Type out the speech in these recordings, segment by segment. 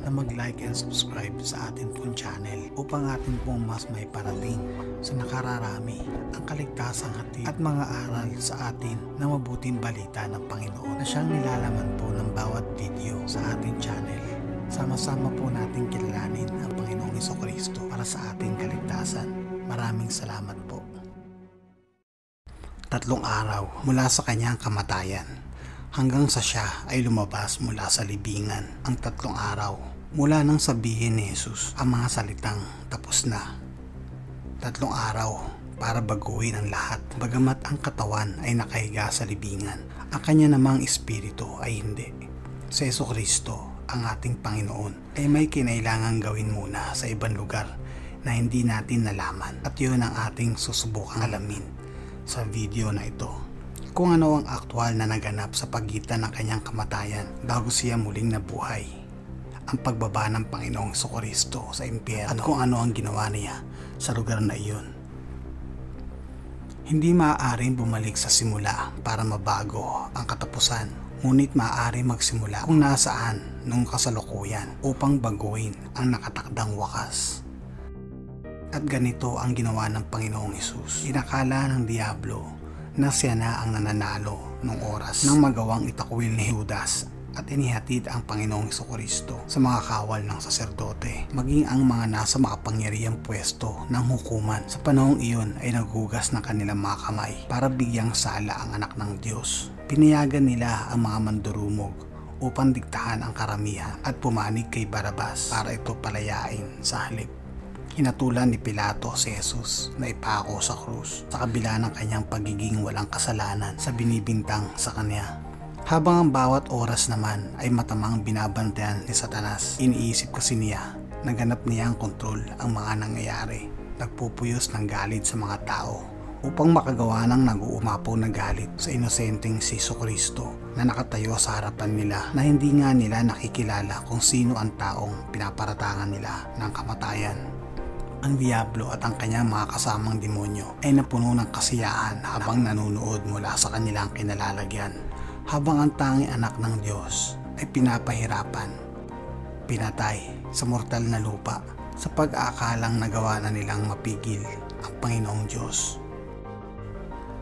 na mag-like and subscribe sa atin pong channel upang atin pong mas may parating sa nakararami ang kaligtasang hatid at mga aral sa atin na mabuting balita ng Panginoon na siyang nilalaman po ng bawat video sa ating channel. Sama-sama po natin kilalanin ang Panginoong Jesucristo para sa ating kaligtasan. Maraming salamat po. 3 araw mula sa kanyang kamatayan hanggang sa siya ay lumabas mula sa libingan. Ang 3 araw mula nang sabihin ni Jesus ang mga salitang tapos na. 3 araw para baguhin ang lahat. Bagamat ang katawan ay nakahiga sa libingan, ang kanya namang espiritu ay hindi. Si Jesucristo, ang ating Panginoon, ay may kinailangang gawin muna sa ibang lugar na hindi natin nalaman, at yun ang ating susubukang alamin sa video na ito. Kung ano ang aktwal na naganap sa pagitan ng kanyang kamatayan bago siya muling nabuhay, ang pagbaba ng Panginoong Jesucristo sa impyerno, at kung ano ang ginawa niya sa lugar na iyon. Hindi maaaring bumalik sa simula para mabago ang katapusan, ngunit maaaring magsimula kung nasaan nung kasalukuyan upang baguhin ang nakatakdang wakas. At ganito ang ginawa ng Panginoong Hesus. Inakala ng Diablo na siya na ang nananalo nung oras nang magawang itakwil ni Judas at inihatid ang Panginoong Jesucristo sa mga kawal ng saserdote, maging ang mga nasa makapangyarihang pwesto ng hukuman. Sa panahong iyon ay naghugas ng kanilang mga kamay para bigyang sala ang anak ng Diyos. Pinayagan nila ang mga mandurumog upang diktahan ang karamihan at pumanig kay Barabas para ito palayain sa halip. Hinatulan ni Pilato si Jesus na ipako sa krus sa kabila ng kanyang pagiging walang kasalanan sa binibintang sa kanya. Habang ang bawat oras naman ay matamang binabantayan ni Satanas, iniisip kasi niya, naganap niya ang kontrol ang mga nangyayari, nagpupuyos ng galit sa mga tao upang makagawa ng nag-uumapaw na galit sa inosenteng si Jesucristo na nakatayo sa harapan nila, na hindi nga nila nakikilala kung sino ang taong pinaparatangan nila ng kamatayan. Ang Diablo at ang kanyang mga kasamang demonyo ay napuno ng kasiyahan habang nanunood mula sa kanilang kinalalagyan, habang ang tanging anak ng Diyos ay pinapahirapan, pinatay sa mortal na lupa sa pag-aakalang nagawa na nilang mapigil ang Panginoong Diyos.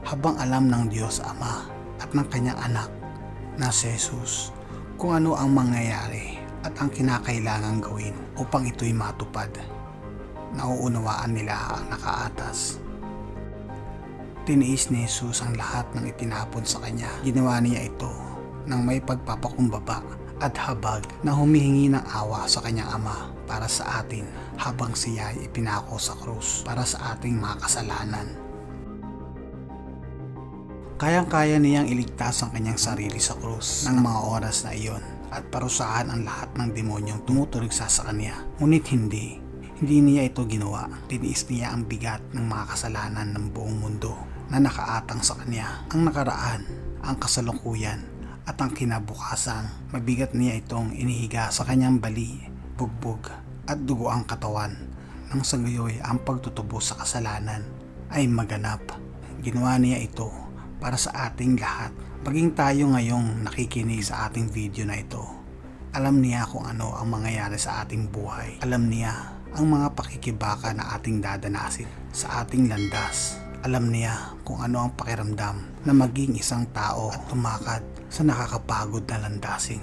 Habang alam ng Diyos Ama at ng kanyang anak na si Jesus kung ano ang mangyayari at ang kinakailangang gawin upang ito'y matupad, nauunawaan nila ang nakaatas. Tiniis ni Jesus ang lahat ng itinapon sa kanya. Ginawa niya ito ng may pagpapakumbaba at habag na humihingi ng awa sa kanyang Ama para sa atin, habang siya ay ipinako sa krus para sa ating mga kasalanan. Kayang-kaya niyang iligtas ang kanyang sarili sa krus ng mga oras na iyon at parusahan ang lahat ng demonyong tumuturigsa sa kanya. Ngunit hindi niya ito ginawa. Tiniis niya ang bigat ng mga kasalanan ng buong mundo na nakaatang sa kanya. Ang nakaraan, ang kasalukuyan at ang kinabukasan, mabigat niya itong inihiga sa kanyang bali, bugbog at dugo ang katawan, nang sa gayoy ang pagtutubos sa kasalanan ay maganap. Ginawa niya ito para sa ating lahat, maging tayo ngayong nakikinig sa ating video na ito. Alam niya kung ano ang mangyayari sa ating buhay. Alam niya ang mga pakikibaka na ating dadanasin sa ating landas. Alam niya kung ano ang pakiramdam na maging isang tao at tumakad sa nakakapagod na landasin.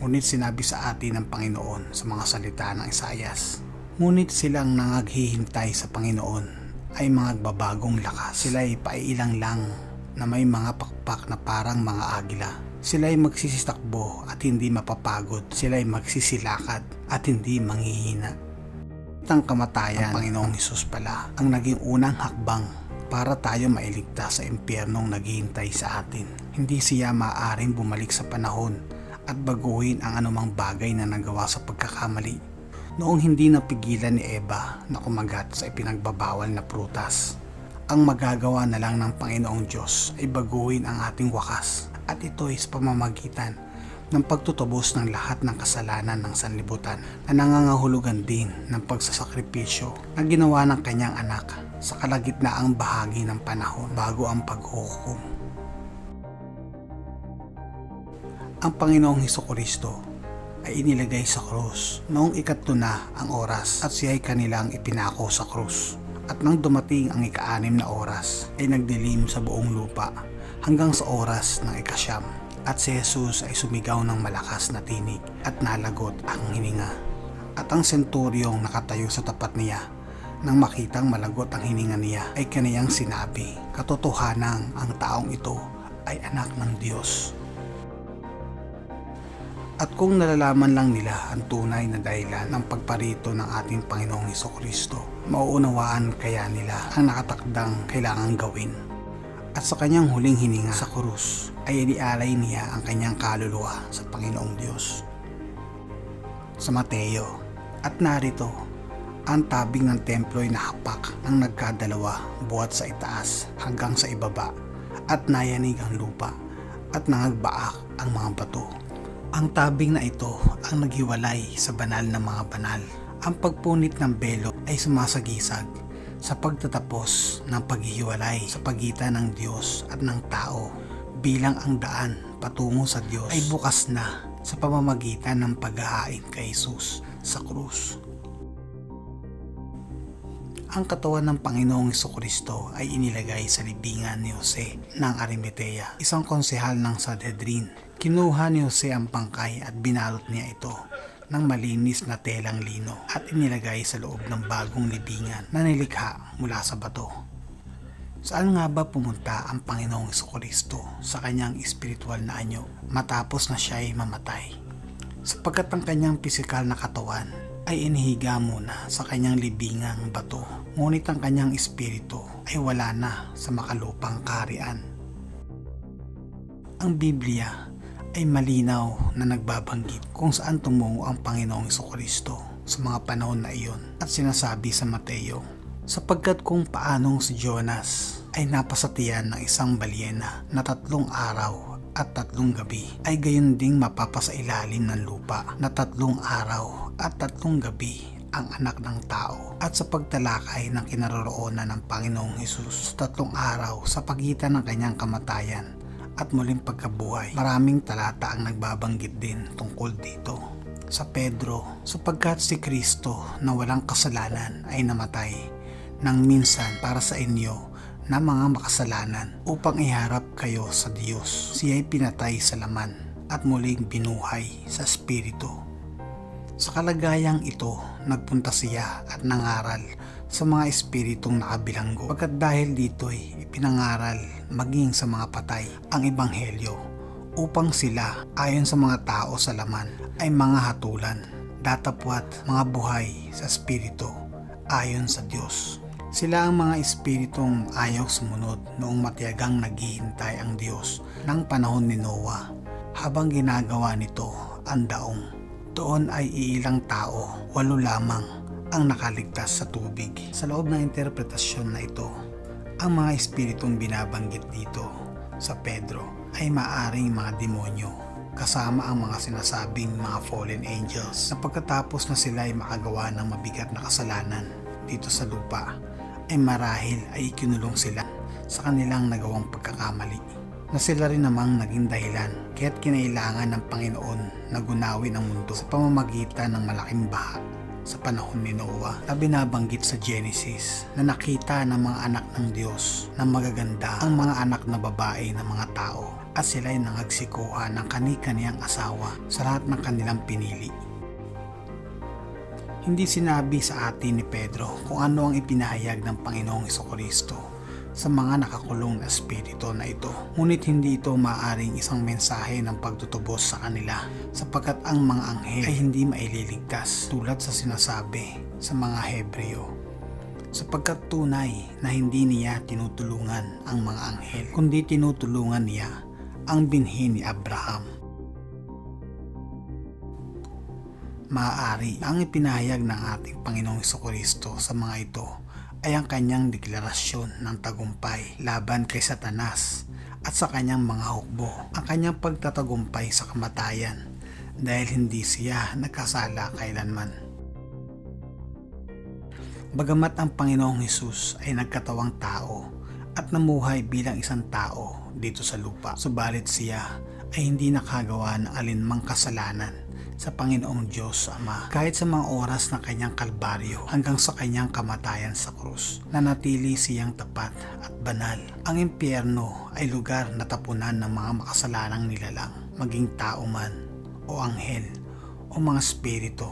Ngunit sinabi sa atin ng Panginoon sa mga salita ng Isaias, ngunit silang nangaghihintay sa Panginoon ay mga babagong lakas. Sila ay paiilang lang na may mga pakpak na parang mga agila. Sila ay magsisitakbo at hindi mapapagod. Sila ay magsisilakad at hindi manghihina. Ang kamatayan ng Panginoong Hesus pala ang naging unang hakbang para tayo mailigtas sa impyernong naghihintay sa atin. Hindi siya maaaring bumalik sa panahon at baguhin ang anumang bagay na nagawa sa pagkakamali, noong hindi napigilan ni Eva na kumagat sa ipinagbabawal na prutas. Ang magagawa na lang ng Panginoong Diyos ay baguhin ang ating wakas, at ito ay sa pamamagitan ng pagtutubos ng lahat ng kasalanan ng sanlibutan na nangangahulugan din ng pagsasakripisyo na ginawa ng kanyang anak sa kalagitnaang bahagi ng panahon bago ang paghuhukom. Ang Panginoong Jesucristo ay inilagay sa krus noong 3 na ang oras at siya ay kanilang ipinako sa krus. At nang dumating ang 6 na oras ay nagdilim sa buong lupa hanggang sa oras ng 9 at si Jesus ay sumigaw ng malakas na tinig at nalagot ang hininga. At ang senturyong nakatayo sa tapat niya nang makitang malagot ang hininga niya ay kaniyang sinabi, katotohanang ang taong ito ay anak ng Diyos. At kung nalalaman lang nila ang tunay na dahilan ng pagparito ng ating Panginoong Hesukristo, mauunawaan kaya nila ang nakatakdang kailangang gawin. At sa kanyang huling hininga sa krus ay inialay niya ang kanyang kaluluwa sa Panginoong Diyos. Sa Mateo, at narito, ang tabing ng templo ay nahapak ng nagkadalawa buhat sa itaas hanggang sa ibaba at nayanig ang lupa at nangagbaak ang mga bato. Ang tabing na ito ang naghiwalay sa banal na mga banal. Ang pagpunit ng belo ay sumasagisag sa pagtatapos ng paghihiwalay sa pagitan ng Diyos at ng tao bilang ang daan patungo sa Diyos ay bukas na sa pamamagitan ng paghahain kay Jesus sa krus. Ang katawan ng Panginoong Hesukristo ay inilagay sa libingan ni Jose ng Arimatea, isang konsehal ng Sanhedrin. Kinuha ni Jose ang bangkay at binalot niya ito ng malinis na telang lino at inilagay sa loob ng bagong libingan na nilikha mula sa bato. Saan nga ba pumunta ang Panginoong Hesukristo sa kanyang espiritual na anyo matapos na siya ay mamatay? Sapagkat ang kanyang pisikal na katawan ay inihiga muna sa kanyang libingang bato, ngunit ang kanyang espiritu ay wala na sa makalupang kaharian. Ang Biblia ay malinaw na nagbabanggit kung saan tumungo ang Panginoong Hesukristo sa mga panahon na iyon at sinasabi sa Mateo, sapagkat kung paanong si Jonas ay napasatiyan ng isang balyena na 3 araw at 3 gabi ay gayon ding mapapasailalim ng lupa na 3 araw at 3 gabi ang anak ng tao. At sa pagtalakay ng kinaroroonan ng Panginoong Hesus sa 3 araw sa pagitan ng kanyang kamatayan at muling pagkabuhay, maraming talata ang nagbabanggit din tungkol dito. Sa Pedro, sapagkat si Kristo na walang kasalanan ay namatay nang minsan para sa inyo na mga makasalanan upang iharap kayo sa Diyos. Siya ay pinatay sa laman at muling binuhay sa espiritu. Sa kalagayang ito, nagpunta siya at nangaral sa mga espiritong nakabilanggo, pagkat dahil dito'y ipinangaral maging sa mga patay ang ebanghelyo upang sila ayon sa mga tao sa laman ay mga hatulan, datapwat mga buhay sa espiritu ayon sa Diyos. Sila ang mga espiritong ayaw sumunod noong matiyagang naghihintay ang Diyos ng panahon ni Noah habang ginagawa nito ang daong. Doon ay iilang tao, 8 lamang ang nakaligtas sa tubig. Sa loob ng interpretasyon na ito, ang mga espiritong binabanggit dito sa Pedro ay maaring mga demonyo kasama ang mga sinasabing mga fallen angels na pagkatapos na sila ay makagawa ng mabigat na kasalanan dito sa lupa ay marahil ay ikinulong sila sa kanilang nagawang pagkakamali na sila rin namang naging dahilan kaya't kinailangan ng Panginoon na gunawin ang mundo sa pamamagitan ng malaking baha sa panahon ni Noah na binabanggit sa Genesis na nakita ng mga anak ng Diyos na magaganda ang mga anak na babae ng mga tao at sila ay nangagsikuhan ng kani-kaniyang asawa sa lahat ng kanilang pinili. Hindi sinabi sa atin ni Pedro kung ano ang ipinahayag ng Panginoong Hesukristo sa mga nakakulong na espiritu na ito. Ngunit hindi ito maaaring isang mensahe ng pagtutubos sa kanila sapagkat ang mga anghel ay hindi maililigtas tulad sa sinasabi sa mga Hebreo. Sapagkat tunay na hindi niya tinutulungan ang mga anghel kundi tinutulungan niya ang binhi ni Abraham. Maaari ang ipinahayag ng ating Panginoong Hesukristo sa mga ito ay ang kanyang deklarasyon ng tagumpay laban kay Satanas at sa kanyang mga hukbo, ang kanyang pagtatagumpay sa kamatayan dahil hindi siya nagkasala kailanman. Bagamat ang Panginoong Hesus ay nagkatawang tao at namuhay bilang isang tao dito sa lupa, subalit siya ay hindi nakagawa ng alinmang kasalanan sa Panginoong Diyos Ama. Kahit sa mga oras ng kanyang kalbaryo hanggang sa kanyang kamatayan sa krus, nanatili siyang tapat at banal. Ang impyerno ay lugar na tapunan ng mga makasalanang nilalang, maging tao man o anghel o mga spirito.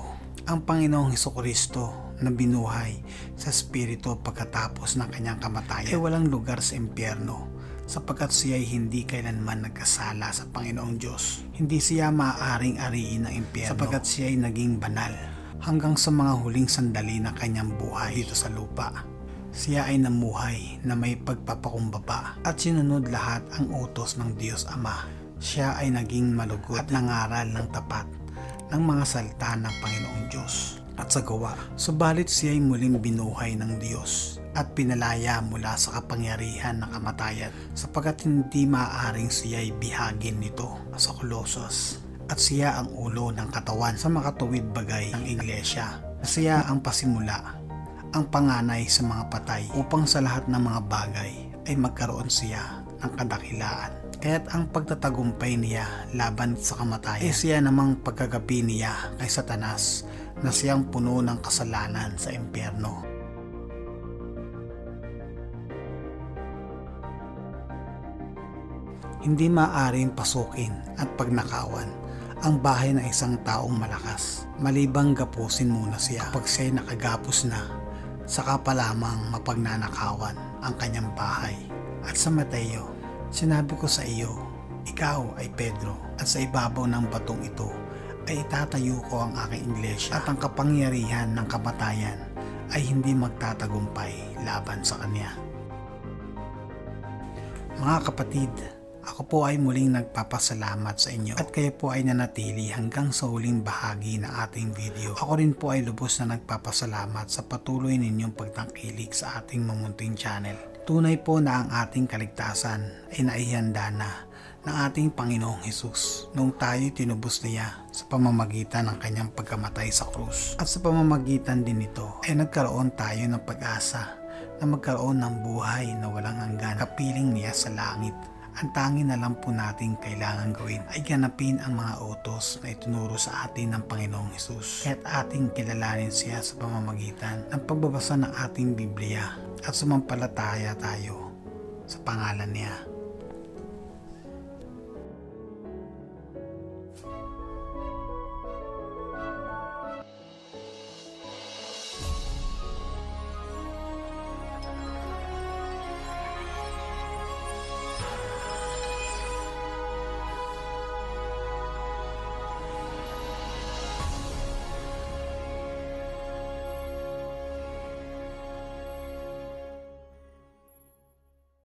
Ang Panginoong Hesukristo na binuhay sa spirito pagkatapos ng kanyang kamatayan ay walang lugar sa impyerno, sapagkat siya ay hindi kailanman nagkasala sa Panginoong Diyos. Hindi siya maaaring ariin ng impyerno sapagkat siya ay naging banal hanggang sa mga huling sandali ng kanyang buhay dito sa lupa. Siya ay namuhay na may pagpapakumbaba at sinunod lahat ang utos ng Diyos Ama. Siya ay naging malugod at nangaral ng tapat ng mga salita ng Panginoong Diyos at sa gawa. Subalit siya ay muling binuhay ng Diyos at pinalaya mula sa kapangyarihan ng kamatayan, sapagkat hindi maaaring siya ay bihagin nito sa Colossus. At siya ang ulo ng katawan sa makatuwid bagay ng iglesia. Siya ang pasimula, ang panganay sa mga patay, upang sa lahat ng mga bagay ay magkaroon siya ng kadakilaan. Kaya't ang pagtatagumpay niya laban sa kamatayan ay siya namang pagkagabi niya kay Satanas na siyang puno ng kasalanan sa impyerno. Hindi maaaring pasukin at pagnakawan ang bahay ng isang taong malakas, malibang gapusin muna siya. Kapag siya'y nakagapos na, saka pa lamang mapagnanakawan ang kanyang bahay. At sa Mateo, sinabi ko sa iyo, ikaw ay Pedro, at sa ibabaw ng batong ito ay itatayo ko ang aking iglesia, at ang kapangyarihan ng kamatayan ay hindi magtatagumpay laban sa kanya. Mga kapatid, ako po ay muling nagpapasalamat sa inyo at kayo po ay nanatili hanggang sa huling bahagi ng ating video. Ako rin po ay lubos na nagpapasalamat sa patuloy ninyong pagtangkilik sa ating mamunting channel. Tunay po na ang ating kaligtasan ay naihanda na ng ating Panginoong Hesus noong tayo tinubos niya sa pamamagitan ng kanyang pagkamatay sa krus. At sa pamamagitan din nito ay nagkaroon tayo ng pag-asa na magkaroon ng buhay na walang hanggan, kapiling niya sa langit. Ang tanging na lang po nating kailangan gawin ay ganapin ang mga utos na itinuro sa atin ng Panginoong Hesus. Kaya't ating kilalanin siya sa pamamagitan ng pagbabasa ng ating Biblia at sumampalataya tayo sa pangalan niya.